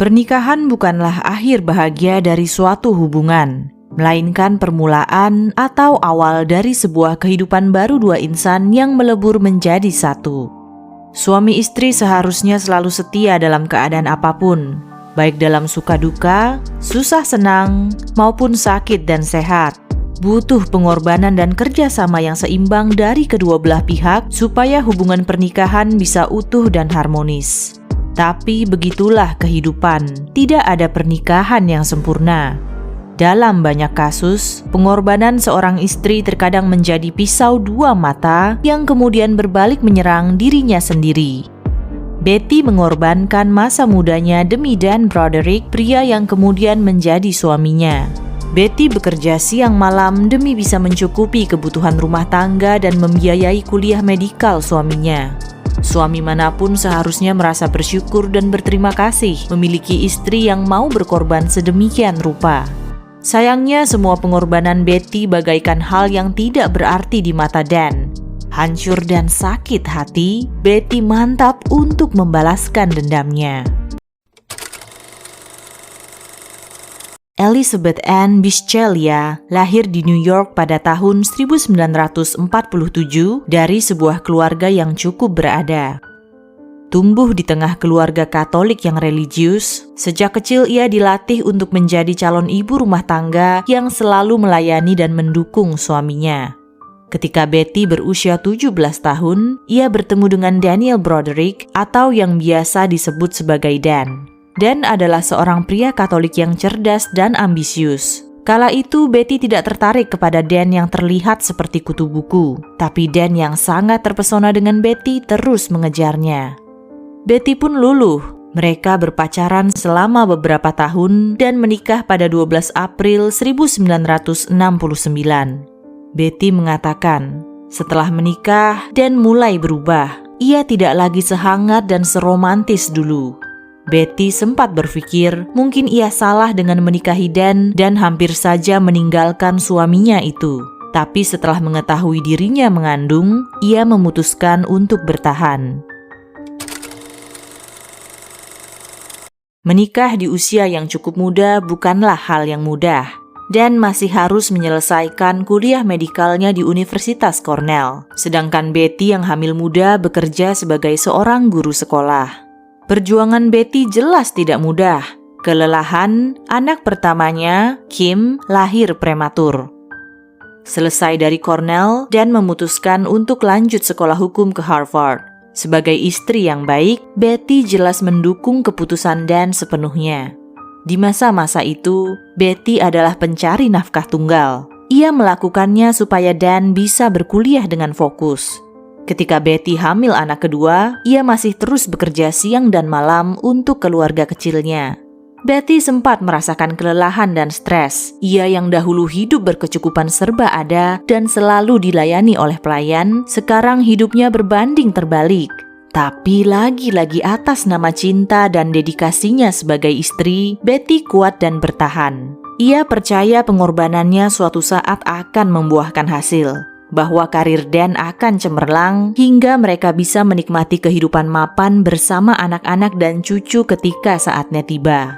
Pernikahan bukanlah akhir bahagia dari suatu hubungan, melainkan permulaan atau awal dari sebuah kehidupan baru dua insan yang melebur menjadi satu. Suami istri seharusnya selalu setia dalam keadaan apapun, baik dalam suka duka, susah senang, maupun sakit dan sehat. Butuh pengorbanan dan kerjasama yang seimbang dari kedua belah pihak supaya hubungan pernikahan bisa utuh dan harmonis. Tapi begitulah kehidupan, tidak ada pernikahan yang sempurna. Dalam banyak kasus, pengorbanan seorang istri terkadang menjadi pisau dua mata yang kemudian berbalik menyerang dirinya sendiri. Betty mengorbankan masa mudanya demi Dan Broderick, pria yang kemudian menjadi suaminya. Betty bekerja siang malam demi bisa mencukupi kebutuhan rumah tangga dan membiayai kuliah medikal suaminya. Suami manapun seharusnya merasa bersyukur dan berterima kasih memiliki istri yang mau berkorban sedemikian rupa. Sayangnya semua pengorbanan Betty bagaikan hal yang tidak berarti di mata Dan. Hancur dan sakit hati, Betty mantap untuk membalaskan dendamnya. Elizabeth Ann Bisceglia lahir di New York pada tahun 1947 dari sebuah keluarga yang cukup berada. Tumbuh di tengah keluarga Katolik yang religius, sejak kecil ia dilatih untuk menjadi calon ibu rumah tangga yang selalu melayani dan mendukung suaminya. Ketika Betty berusia 17 tahun, ia bertemu dengan Daniel Broderick atau yang biasa disebut sebagai Dan. Dan adalah seorang pria Katolik yang cerdas dan ambisius. Kala itu Betty tidak tertarik kepada Dan yang terlihat seperti kutu buku, tapi Dan yang sangat terpesona dengan Betty terus mengejarnya. Betty pun luluh. Mereka berpacaran selama beberapa tahun dan menikah pada 12 April 1969. Betty mengatakan, setelah menikah Dan mulai berubah. Ia tidak lagi sehangat dan seromantis dulu. Betty sempat berpikir mungkin ia salah dengan menikahi Dan hampir saja meninggalkan suaminya itu. Tapi setelah mengetahui dirinya mengandung, ia memutuskan untuk bertahan. Menikah di usia yang cukup muda bukanlah hal yang mudah. Dan masih harus menyelesaikan kuliah medikalnya di Universitas Cornell. Sedangkan Betty yang hamil muda bekerja sebagai seorang guru sekolah. Perjuangan Betty jelas tidak mudah. Kelelahan, anak pertamanya, Kim, lahir prematur. Selesai dari Cornell, Dan memutuskan untuk lanjut sekolah hukum ke Harvard. Sebagai istri yang baik, Betty jelas mendukung keputusan Dan sepenuhnya. Di masa-masa itu, Betty adalah pencari nafkah tunggal. Ia melakukannya supaya Dan bisa berkuliah dengan fokus. Ketika Betty hamil anak kedua, ia masih terus bekerja siang dan malam untuk keluarga kecilnya. Betty sempat merasakan kelelahan dan stres. Ia yang dahulu hidup berkecukupan serba ada dan selalu dilayani oleh pelayan, sekarang hidupnya berbanding terbalik. Tapi lagi-lagi atas nama cinta dan dedikasinya sebagai istri, Betty kuat dan bertahan. Ia percaya pengorbanannya suatu saat akan membuahkan hasil. Bahwa karir Dan akan cemerlang hingga mereka bisa menikmati kehidupan mapan bersama anak-anak dan cucu ketika saatnya tiba.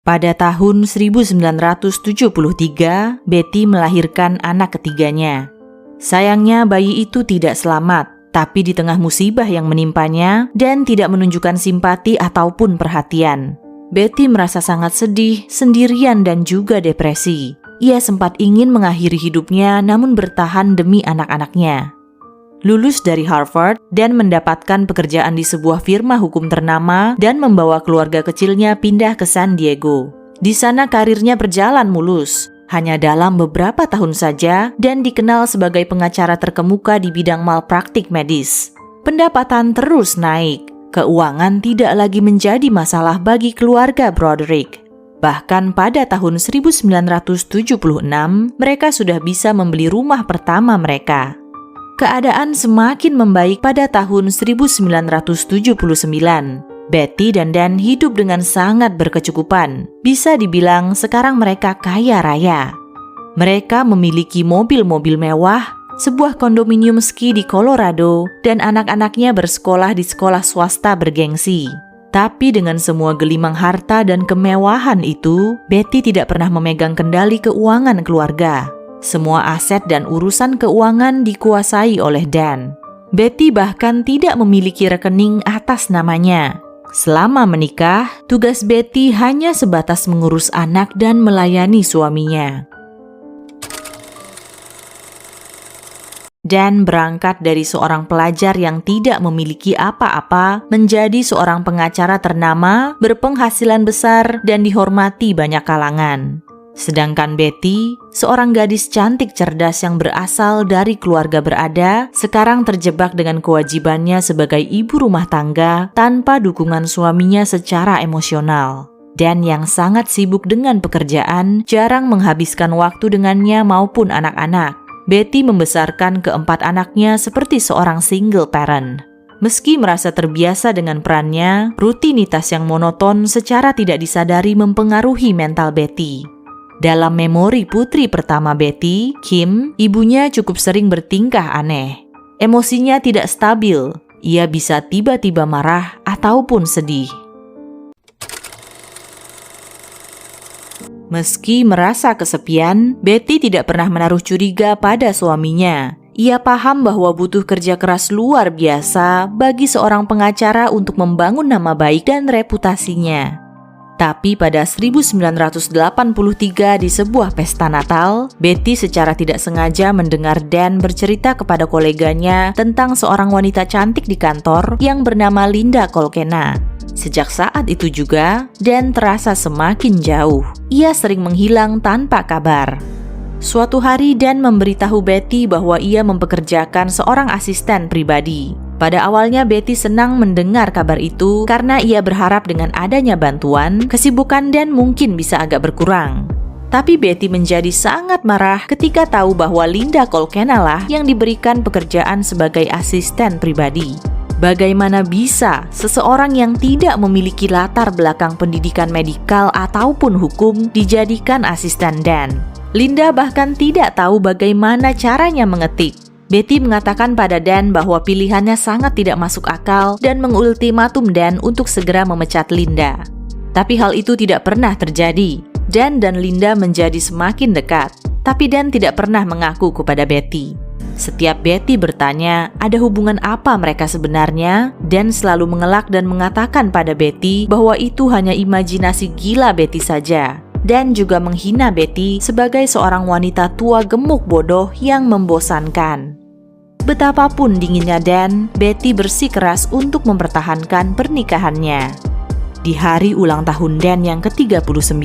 Pada tahun 1973, Betty melahirkan anak ketiganya. Sayangnya bayi itu tidak selamat, tapi di tengah musibah yang menimpanya, Dan tidak menunjukkan simpati ataupun perhatian. Betty merasa sangat sedih, sendirian dan juga depresi. Ia sempat ingin mengakhiri hidupnya namun bertahan demi anak-anaknya. Lulus dari Harvard dan mendapatkan pekerjaan di sebuah firma hukum ternama dan membawa keluarga kecilnya pindah ke San Diego. Di sana karirnya berjalan mulus. Hanya dalam beberapa tahun saja Dan dikenal sebagai pengacara terkemuka di bidang malpraktik medis. Pendapatan terus naik. Keuangan tidak lagi menjadi masalah bagi keluarga Broderick. Bahkan pada tahun 1976, mereka sudah bisa membeli rumah pertama mereka. Keadaan semakin membaik pada tahun 1979. Betty dan Dan hidup dengan sangat berkecukupan. Bisa dibilang sekarang mereka kaya raya. Mereka memiliki mobil-mobil mewah, sebuah kondominium ski di Colorado, dan anak-anaknya bersekolah di sekolah swasta bergengsi. Tapi dengan semua gelimang harta dan kemewahan itu, Betty tidak pernah memegang kendali keuangan keluarga. Semua aset dan urusan keuangan dikuasai oleh Dan. Betty bahkan tidak memiliki rekening atas namanya. Selama menikah, tugas Betty hanya sebatas mengurus anak dan melayani suaminya. Dan berangkat dari seorang pelajar yang tidak memiliki apa-apa menjadi seorang pengacara ternama, berpenghasilan besar, dan dihormati banyak kalangan. Sedangkan Betty, seorang gadis cantik cerdas yang berasal dari keluarga berada, sekarang terjebak dengan kewajibannya sebagai ibu rumah tangga tanpa dukungan suaminya secara emosional. Dan yang sangat sibuk dengan pekerjaan, jarang menghabiskan waktu dengannya maupun anak-anak. Betty membesarkan keempat anaknya seperti seorang single parent. Meski merasa terbiasa dengan perannya, rutinitas yang monoton secara tidak disadari mempengaruhi mental Betty. Dalam memori putri pertama Betty, Kim, ibunya cukup sering bertingkah aneh. Emosinya tidak stabil, ia bisa tiba-tiba marah ataupun sedih. Meski merasa kesepian, Betty tidak pernah menaruh curiga pada suaminya. Ia paham bahwa butuh kerja keras luar biasa bagi seorang pengacara untuk membangun nama baik dan reputasinya. Tapi pada 1983 di sebuah pesta Natal, Betty secara tidak sengaja mendengar Dan bercerita kepada koleganya tentang seorang wanita cantik di kantor yang bernama Linda Kolkena. Sejak saat itu juga, Dan terasa semakin jauh. Ia sering menghilang tanpa kabar. Suatu hari Dan memberitahu Betty bahwa ia mempekerjakan seorang asisten pribadi. Pada awalnya Betty senang mendengar kabar itu karena ia berharap dengan adanya bantuan, kesibukan Dan mungkin bisa agak berkurang. Tapi Betty menjadi sangat marah ketika tahu bahwa Linda Kolkena lah yang diberikan pekerjaan sebagai asisten pribadi. Bagaimana bisa seseorang yang tidak memiliki latar belakang pendidikan medikal ataupun hukum dijadikan asisten Dan? Linda bahkan tidak tahu bagaimana caranya mengetik. Betty mengatakan pada Dan bahwa pilihannya sangat tidak masuk akal dan mengultimatum Dan untuk segera memecat Linda. Tapi hal itu tidak pernah terjadi. Dan Linda menjadi semakin dekat, tapi Dan tidak pernah mengaku kepada Betty. Setiap Betty bertanya ada hubungan apa mereka sebenarnya, Dan selalu mengelak dan mengatakan pada Betty bahwa itu hanya imajinasi gila Betty saja. Dan juga menghina Betty sebagai seorang wanita tua gemuk bodoh yang membosankan. Betapapun dinginnya Dan, Betty bersikeras untuk mempertahankan pernikahannya. Di hari ulang tahun Dan yang ke-39,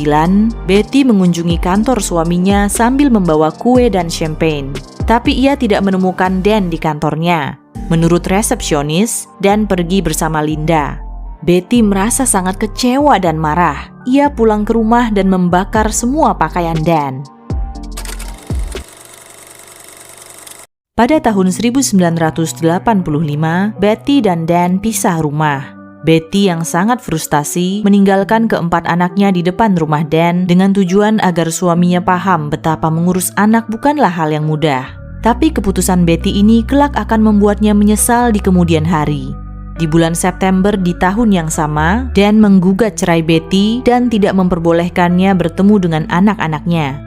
Betty mengunjungi kantor suaminya sambil membawa kue dan champagne. Tapi ia tidak menemukan Dan di kantornya. Menurut resepsionis, Dan pergi bersama Linda. Betty merasa sangat kecewa dan marah. Ia pulang ke rumah dan membakar semua pakaian Dan. Pada tahun 1985, Betty dan Dan pisah rumah. Betty yang sangat frustasi meninggalkan keempat anaknya di depan rumah Dan dengan tujuan agar suaminya paham betapa mengurus anak bukanlah hal yang mudah. Tapi keputusan Betty ini kelak akan membuatnya menyesal di kemudian hari. Di bulan September di tahun yang sama, Dan menggugat cerai Betty dan tidak memperbolehkannya bertemu dengan anak-anaknya.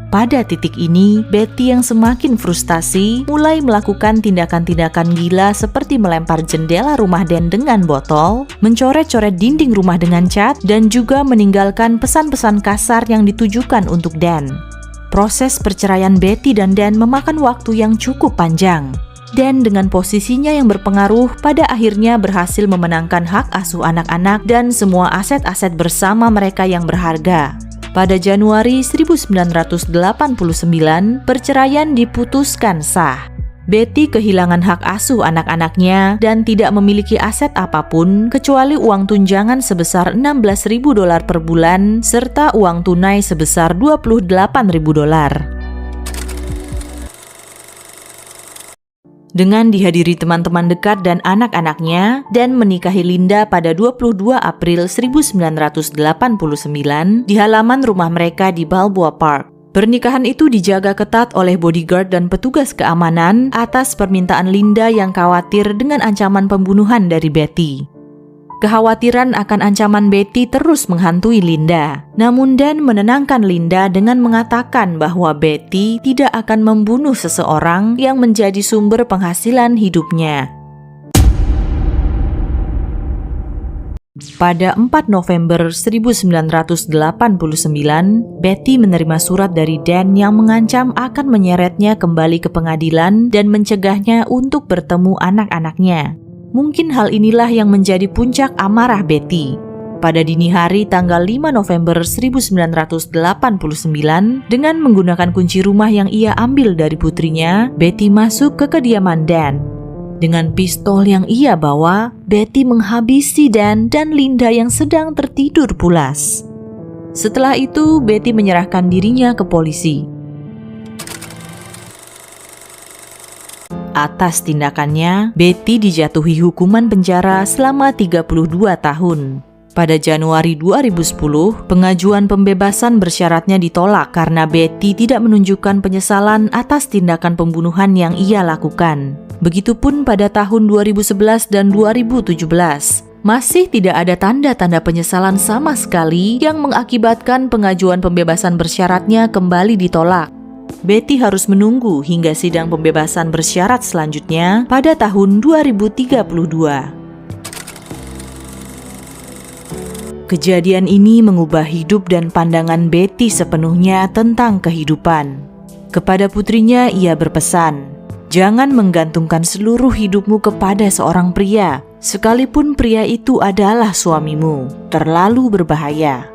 Pada titik ini, Betty yang semakin frustasi mulai melakukan tindakan-tindakan gila seperti melempar jendela rumah Dan dengan botol, mencoret-coret dinding rumah dengan cat, dan juga meninggalkan pesan-pesan kasar yang ditujukan untuk Dan. Proses perceraian Betty dan Dan memakan waktu yang cukup panjang. Dan dengan posisinya yang berpengaruh, pada akhirnya berhasil memenangkan hak asuh anak-anak dan semua aset-aset bersama mereka yang berharga. Pada Januari 1989, perceraian diputuskan sah. Betty kehilangan hak asuh anak-anaknya dan tidak memiliki aset apapun kecuali uang tunjangan sebesar $16.000 per bulan serta uang tunai sebesar $28.000. Dengan dihadiri teman-teman dekat dan anak-anaknya, Dan menikahi Linda pada 22 April 1989 di halaman rumah mereka di Balboa Park. Pernikahan itu dijaga ketat oleh bodyguard dan petugas keamanan atas permintaan Linda yang khawatir dengan ancaman pembunuhan dari Betty. Kekhawatiran akan ancaman Betty terus menghantui Linda. Namun Dan menenangkan Linda dengan mengatakan bahwa Betty tidak akan membunuh seseorang yang menjadi sumber penghasilan hidupnya. Pada 4 November 1989, Betty menerima surat dari Dan yang mengancam akan menyeretnya kembali ke pengadilan dan mencegahnya untuk bertemu anak-anaknya. Mungkin hal inilah yang menjadi puncak amarah Betty. Pada dini hari tanggal 5 November 1989, dengan menggunakan kunci rumah yang ia ambil dari putrinya, Betty masuk ke kediaman Dan. Dengan pistol yang ia bawa, Betty menghabisi Dan dan Linda yang sedang tertidur pulas. Setelah itu, Betty menyerahkan dirinya ke polisi. Atas tindakannya, Betty dijatuhi hukuman penjara selama 32 tahun. Pada Januari 2010, pengajuan pembebasan bersyaratnya ditolak karena Betty tidak menunjukkan penyesalan atas tindakan pembunuhan yang ia lakukan. Begitupun pada tahun 2011 dan 2017, masih tidak ada tanda-tanda penyesalan sama sekali yang mengakibatkan pengajuan pembebasan bersyaratnya kembali ditolak. Betty harus menunggu hingga sidang pembebasan bersyarat selanjutnya pada tahun 2032. Kejadian ini mengubah hidup dan pandangan Betty sepenuhnya tentang kehidupan. Kepada putrinya ia berpesan, "Jangan menggantungkan seluruh hidupmu kepada seorang pria, sekalipun pria itu adalah suamimu. Terlalu berbahaya."